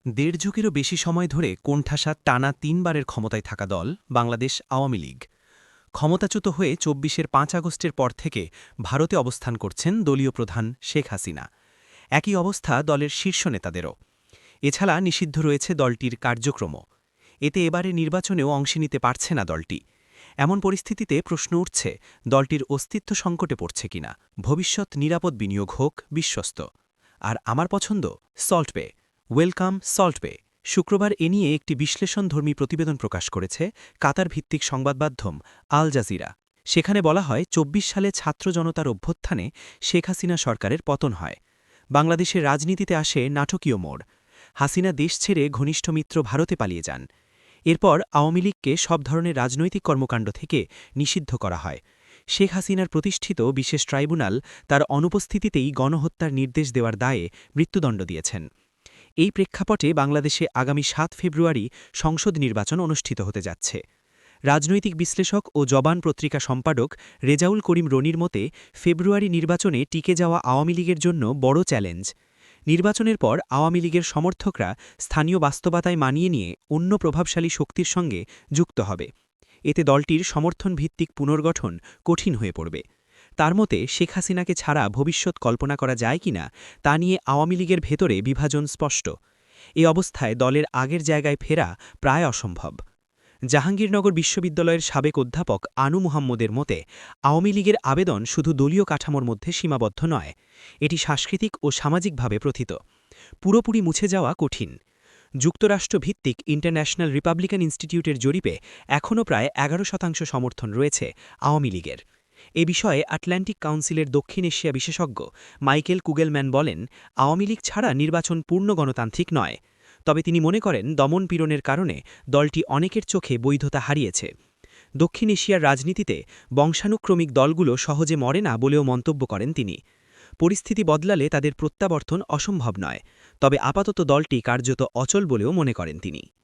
দেড় যুগেরও বেশি সময় ধরে কোণঠাসা টানা ৩বারের ক্ষমতায় থাকা দল বাংলাদেশ আওয়ামী লীগ ক্ষমতাচ্যুত হয়ে ২৪-এর ৫ আগস্টের পর থেকে ভারতে অবস্থান করছেন দলীয় প্রধান শেখ হাসিনা। একই অবস্থা দলের শীর্ষ নেতাদেরও। এছাড়া নিষিদ্ধ রয়েছে দলটির কার্যক্রমও। এতে এবারে নির্বাচনেও অংশ নিতে পারছে না দলটি। এমন পরিস্থিতিতে প্রশ্ন উঠছে, দলটির অস্তিত্ব সংকটে পড়ছে কিনা। ভবিষ্যৎ নিরাপদ বিনিয়োগ হোক বিশ্বস্ত। আর আমার পছন্দ সল্ট বে। ওয়েলকাম সল্ট বে। শুক্রবার এ নিয়ে একটি বিশ্লেষণধর্মী প্রতিবেদন প্রকাশ করেছে কাতার ভিত্তিক সংবাদমাধ্যম আল জাজিরা। সেখানে বলা হয়, ২৪ সালে ছাত্র জনতার অভ্যুত্থানে শেখ হাসিনা সরকারের পতন হয়। বাংলাদেশের রাজনীতিতে আসে নাটকীয় মোড়। হাসিনা দেশ ছেড়ে ঘনিষ্ঠ মিত্র ভারতে পালিয়ে যান। এরপর আওয়ামী লীগকে সব ধরনের রাজনৈতিক কর্মকাণ্ড থেকে নিষিদ্ধ করা হয়। শেখ হাসিনার প্রতিষ্ঠিত বিশেষ ট্রাইব্যুনাল তার অনুপস্থিতিতেই গণহত্যার নির্দেশ দেওয়ার দায়ে মৃত্যুদণ্ড দিয়েছেন। এই প্রেক্ষাপটে বাংলাদেশে আগামী ৭ ফেব্রুয়ারি সংসদ নির্বাচন অনুষ্ঠিত হতে যাচ্ছে। রাজনৈতিক বিশ্লেষক ও জবান পত্রিকা সম্পাদক রেজাউল করিম রনির মতে, ফেব্রুয়ারি নির্বাচনে টিকে যাওয়া আওয়ামী লীগের জন্য বড় চ্যালেঞ্জ। নির্বাচনের পর আওয়ামী লীগের সমর্থকরা স্থানীয় বাস্তবতায় মানিয়ে নিয়ে অন্য প্রভাবশালী শক্তির সঙ্গে যুক্ত হবে। এতে দলটির সমর্থন ভিত্তিক পুনর্গঠন কঠিন হয়ে পড়বে। তার মতে, শেখ হাসিনাকে ছাড়া ভবিষ্যৎ কল্পনা করা যায় কিনা তা নিয়ে আওয়ামী লীগের ভেতরে বিভাজন স্পষ্ট। এ অবস্থায় দলের আগের জায়গায় ফেরা প্রায় অসম্ভব। জাহাঙ্গীরনগর বিশ্ববিদ্যালয়ের সাবেক অধ্যাপক আনু মুহাম্মদের মতে, আওয়ামী লীগের আবেদন শুধু দলীয় কাঠামোর মধ্যে সীমাবদ্ধ নয়, এটি সাংস্কৃতিক ও সামাজিকভাবে প্রথিত। পুরোপুরি মুছে যাওয়া কঠিন। যুক্তরাষ্ট্রভিত্তিক ইন্টারন্যাশনাল রিপাবলিকান ইনস্টিটিউটের জরিপে এখনও প্রায় ১১% সমর্থন রয়েছে আওয়ামী লীগের। এ বিষয়ে আটলান্টিক কাউন্সিলের দক্ষিণ এশিয়া বিশেষজ্ঞ মাইকেল কুগেলম্যান বলেন, আওয়ামী লীগ ছাড়া নির্বাচন পূর্ণ গণতান্ত্রিক নয়। তবে তিনি মনে করেন, দমনপীড়নের কারণে দলটি অনেকের চোখে বৈধতা হারিয়েছে। দক্ষিণ এশিয়ার রাজনীতিতে বংশানুক্রমিক দলগুলো সহজে মরে না বলেও মন্তব্য করেন তিনি। পরিস্থিতি বদলালে তাদের প্রত্যাবর্তন অসম্ভব নয়, তবে আপাতত দলটি কার্যত অচল বলেও মনে করেন তিনি।